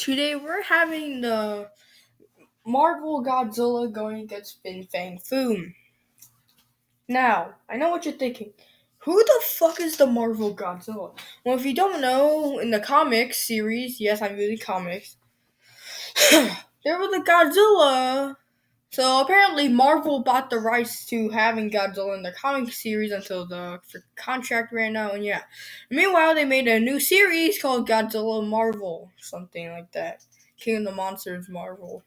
Today we're having the Marvel Godzilla going against Fang Foom. Now, I know what you're thinking. Who the fuck is the Marvel Godzilla? Well, if you don't know, in the comics series, yes, I'm using comics, there was a Godzilla. So apparently Marvel bought the rights to having Godzilla in the comic series until the contract ran out, and yeah. Meanwhile, they made a new series called Godzilla Marvel, something like that. King of the Monsters Marvel.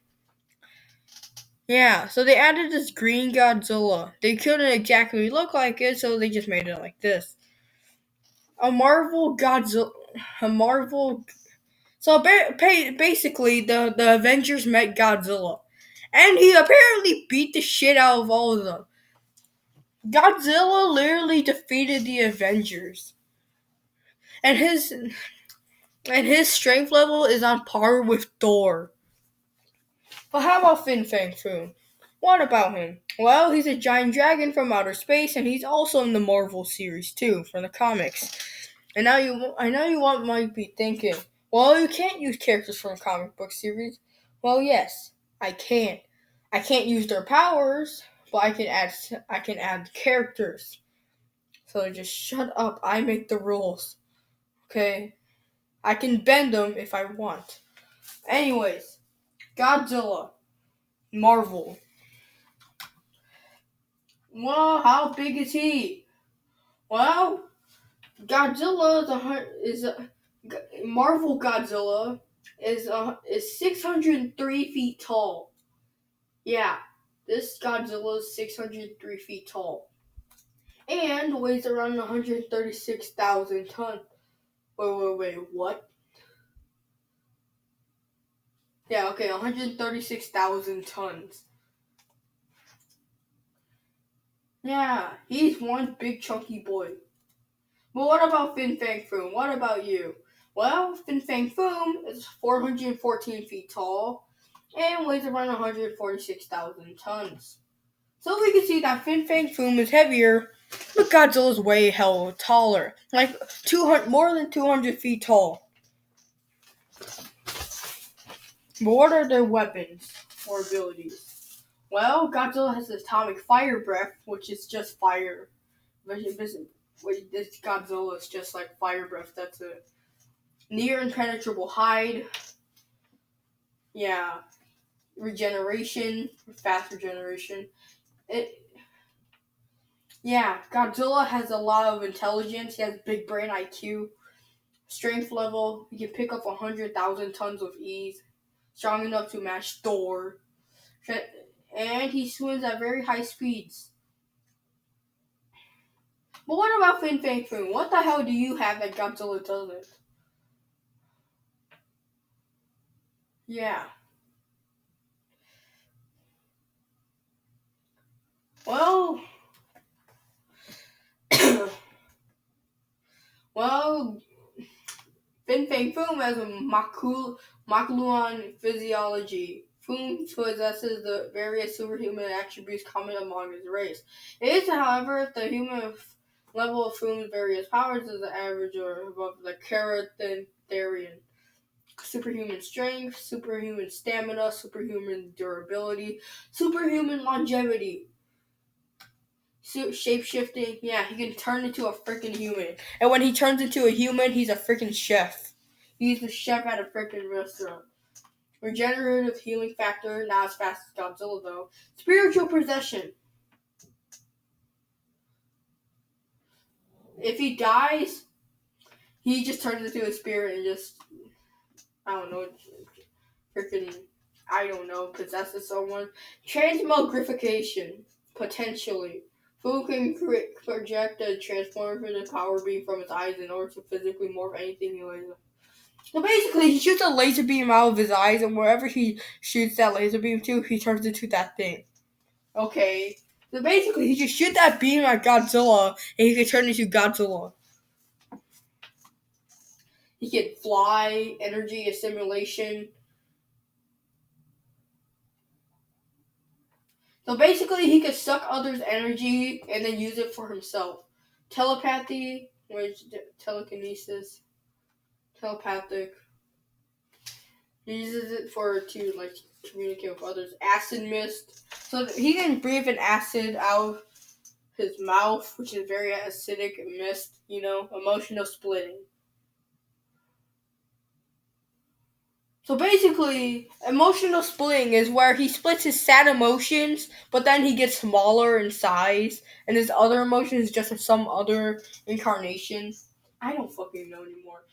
Yeah, so they added this green Godzilla. They couldn't exactly look like it, so they just made it like this. A Marvel Godzilla. A Marvel. So basically, the Avengers met Godzilla. And he apparently beat the shit out of all of them. Godzilla literally defeated the Avengers. And his strength level is on par with Thor. But how about Fang Foom? What about him? Well, he's a giant dragon from outer space, and he's also in the Marvel series too, from the comics. And I know you might be thinking, well, you can't use characters from a comic book series. Well, yes, I can. I can't use their powers, but I can add characters. So just shut up. I make the rules. Okay? I can bend them if I want. Anyways, Godzilla, Marvel. Well, how big is he? Well, Godzilla Marvel Godzilla is 603 feet tall. Yeah, this Godzilla is 603 feet tall and weighs around 136,000 tons. Wait, what? Yeah, okay, 136,000 tons. Yeah, he's one big chunky boy. But what about Fang Foom? What about you? Well, Fang Foom is 414 feet tall and weighs around 146,000 tons. So we can see that Fang Foom is heavier, but Godzilla's way hell taller, like 200, more than 200 feet tall. But what are their weapons or abilities? Well, Godzilla has atomic fire breath, which is just fire. This Godzilla is just like fire breath. That's it. Near impenetrable hide. Yeah. Regeneration. Fast regeneration. Godzilla has a lot of intelligence. He has big brain IQ. Strength level. He can pick up 100,000 tons of ease. Strong enough to match Thor. And he swims at very high speeds. But what about Fang Foom? What the hell do you have that Godzilla doesn't? Yeah. Well, well, Fang Foom has a Makluan physiology. Foom possesses the various superhuman attributes common among his race. It is, however, the human level of Foom's various powers is the average or above the Karatherian. Superhuman strength, superhuman stamina, superhuman durability, superhuman longevity. Shape-shifting, yeah, he can turn into a freaking human. And when he turns into a human, he's a freaking chef. He's the chef at a freaking restaurant. Regenerative healing factor, not as fast as Godzilla though. Spiritual possession. If he dies, he just turns into a spirit and just, I don't know, freaking, possesses someone. Transmogrification, potentially. Foom can project a transformative power beam from his eyes in order to physically morph anything he lays. So basically, he shoots a laser beam out of his eyes, and wherever he shoots that laser beam to, he turns into that thing. Okay. So basically, he just shoot that beam at Godzilla, and he can turn into Godzilla. He can fly, energy assimilation. So basically, he could suck others' energy and then use it for himself. Telepathy, which telekinesis, telepathic. He uses it to like communicate with others. Acid mist. So he can breathe an acid out his mouth, which is very acidic mist. Emotional splitting. So basically, emotional splitting is where he splits his sad emotions, but then he gets smaller in size, and his other emotions just have some other incarnation. I don't fucking know anymore.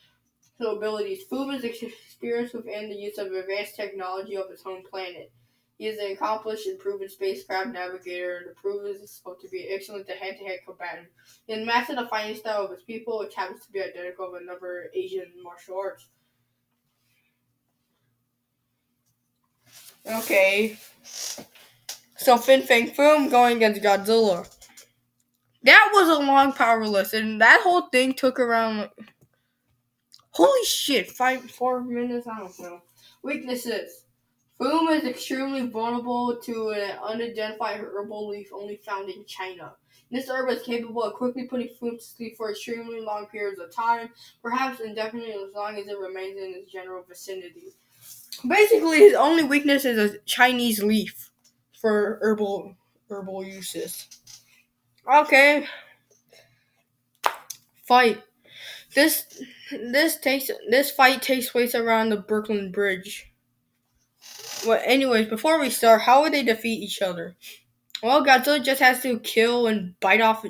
So abilities. Foom is experienced within the use of advanced technology of his home planet. He is an accomplished and proven spacecraft navigator, and the proven is supposed to be excellent to hand-to-hand combatant. He has mastered the fighting style of his people, which happens to be identical with another Asian martial arts. Okay. So Fin Fang Foom going against Godzilla. That was a long power list, and that whole thing took around holy shit, 4 minutes, I don't know. Weaknesses. Foom is extremely vulnerable to an unidentified herbal leaf only found in China. This herb is capable of quickly putting Foom to sleep for extremely long periods of time, perhaps indefinitely as long as it remains in his general vicinity. Basically, his only weakness is a Chinese leaf for herbal uses. Okay, fight. This fight takes place around the Brooklyn Bridge. Well, anyways, before we start, how would they defeat each other? Well, Godzilla just has to kill and bite off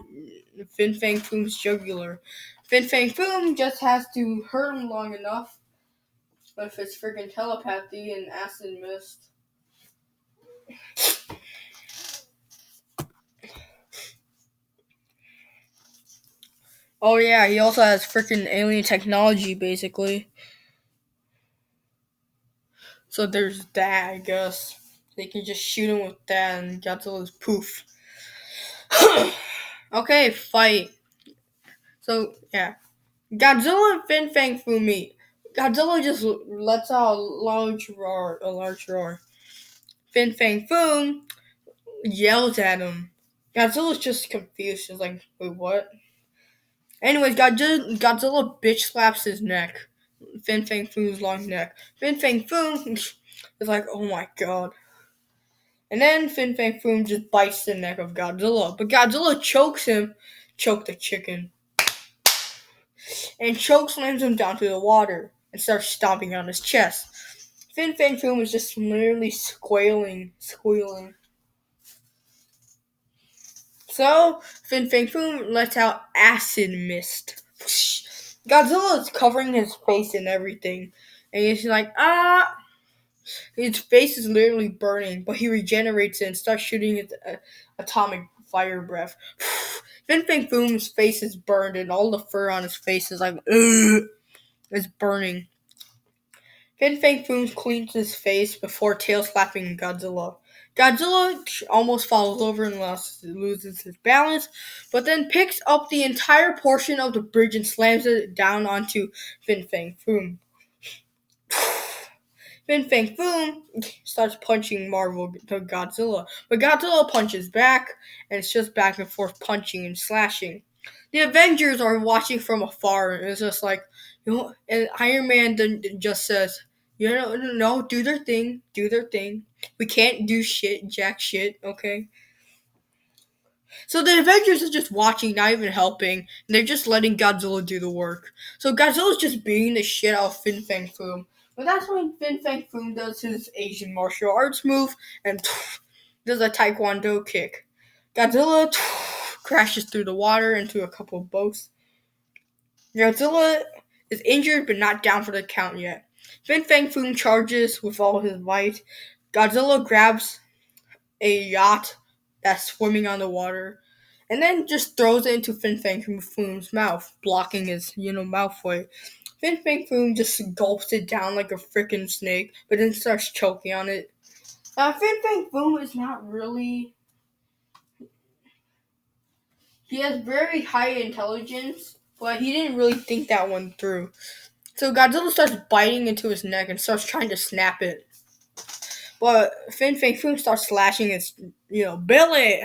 Fin Fang Foom's jugular. Fin Fang Foom just has to hurt him long enough with his freaking telepathy and acid mist. Oh yeah, he also has freaking alien technology, basically. So there's that, I guess. They can just shoot him with that, and Godzilla's poof. Okay, fight. So yeah, Godzilla and Fin Fang Foom meet. Godzilla just lets out a large roar. Fin Fang Foom yells at him. Godzilla's just confused. He's like, wait, what? Anyways, Godzilla bitch slaps his neck. Fin Fang Foom's long neck. Fin Fang Foom is like, oh my god. And then Fin Fang Foom just bites the neck of Godzilla. But Godzilla chokes him. Choke the chicken. And choke slams him down to the water and starts stomping on his chest. Fin Fang Foom is just literally squealing. So, Fin Fang Foom lets out acid mist. Godzilla is covering his face and everything. And he's like, ah! His face is literally burning, but he regenerates it and starts shooting his atomic fire breath. Fin Fang Foom's face is burned, and all the fur on his face is like, ugh! It's burning. Fin Fang Foom cleans his face before tail slapping Godzilla. Godzilla almost falls over and loses his balance, but then picks up the entire portion of the bridge and slams it down onto Fin Fang Foom. Fin Fang Foom starts punching Marvel to Godzilla, but Godzilla punches back, and it's just back and forth punching and slashing. The Avengers are watching from afar, and it's just like, and Iron Man just says, no, do their thing. We can't do shit, jack shit, okay? So the Avengers are just watching, not even helping, and they're just letting Godzilla do the work. So Godzilla's just beating the shit out of Fin Fang Foom. But that's when Fin Fang Foom does his Asian martial arts move and does a taekwondo kick. Godzilla crashes through the water into a couple of boats. Godzilla is injured but not down for the count yet. Fin Fang Foom charges with all his might. Godzilla grabs a yacht that's swimming on the water and then just throws it into Fin Fang Foom's mouth, blocking his, mouthway. Fin Fang Foom just gulps it down like a freaking snake, but then starts choking on it. Fin Fang Foom is not really. He has very high intelligence, but he didn't really think that one through. So Godzilla starts biting into his neck and starts trying to snap it. But Fin Fang Foom starts slashing his, belly.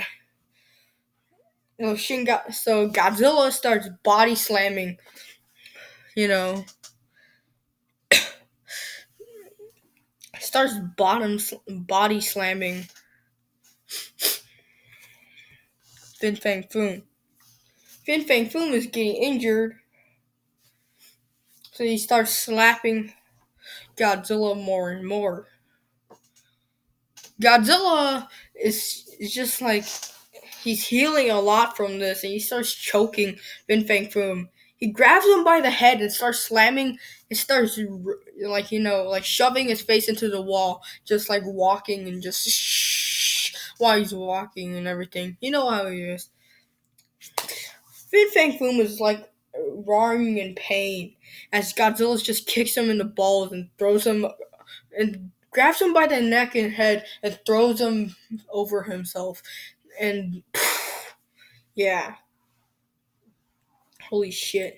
So Godzilla starts body slamming, you know, starts body slamming Fin Fang Foom. Fin Fang Foom is getting injured, so he starts slapping Godzilla more and more. Godzilla is just like he's healing a lot from this, and he starts choking Fin Fang Foom. He grabs him by the head and starts slamming. He starts like shoving his face into the wall, just like walking and just while he's walking and everything. You know how he is. Fin Fang Foom is like roaring in pain as Godzilla just kicks him in the balls and throws him and grabs him by the neck and head and throws him over himself. And yeah, holy shit.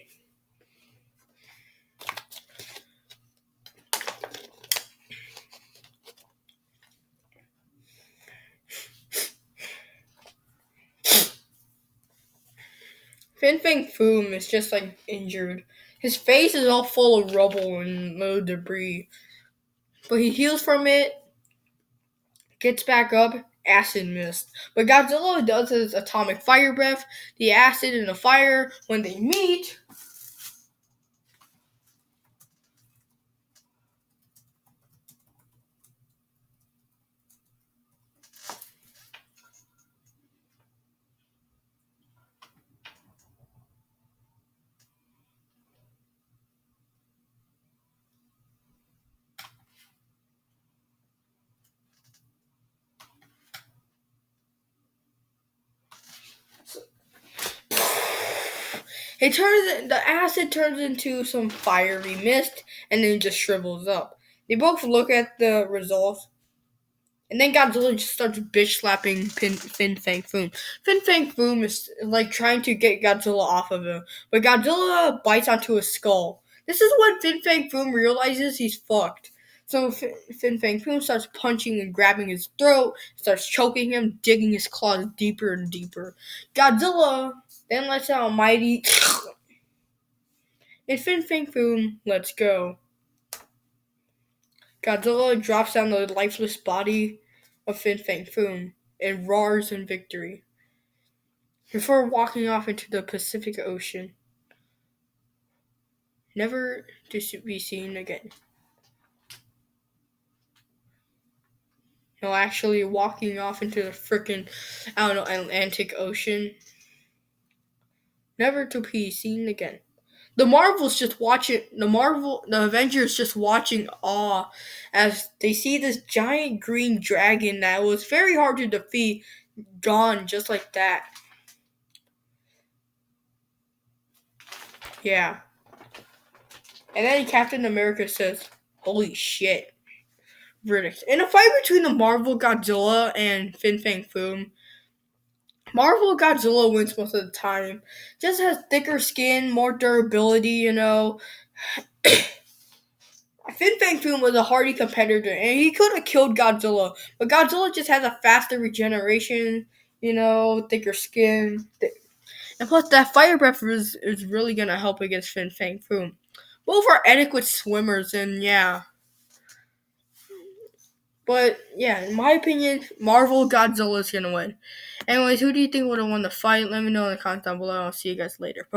Fin Fang Foom is just like injured. His face is all full of rubble and low debris. But he heals from it, gets back up, acid mist. But Godzilla does his atomic fire breath. The acid and the fire, when they meet, the acid turns into some fiery mist and then just shrivels up. They both look at the results, and then Godzilla just starts bitch slapping Fin Fang Foom. Fin Fang Foom is like trying to get Godzilla off of him, but Godzilla bites onto his skull. This is when Fin Fang Foom realizes he's fucked. So Fin Fang Foom starts punching and grabbing his throat, starts choking him, digging his claws deeper and deeper. Godzilla then lets out a mighty and Fin Fang Foom lets go. Godzilla drops down the lifeless body of Fin Fang Foom and roars in victory before walking off into the Pacific Ocean, never to be seen again. No, actually walking off into the frickin' Atlantic Ocean, never to be seen again. The Avengers just watching awe as they see this giant green dragon that was very hard to defeat gone just like that. Yeah. And then Captain America says, "Holy shit." Verdict. In a fight between the Marvel Godzilla and Fin Fang Foom, Marvel Godzilla wins most of the time. Just has thicker skin, more durability. Fin Fang Foom was a hardy competitor, and he could have killed Godzilla, but Godzilla just has a faster regeneration, thicker skin. And plus, that fire breath is really going to help against Fin Fang Foom. Both are adequate swimmers, and yeah. But yeah, in my opinion, Marvel Godzilla is going to win. Anyways, who do you think would have won the fight? Let me know in the comments down below. I'll see you guys later. Bye.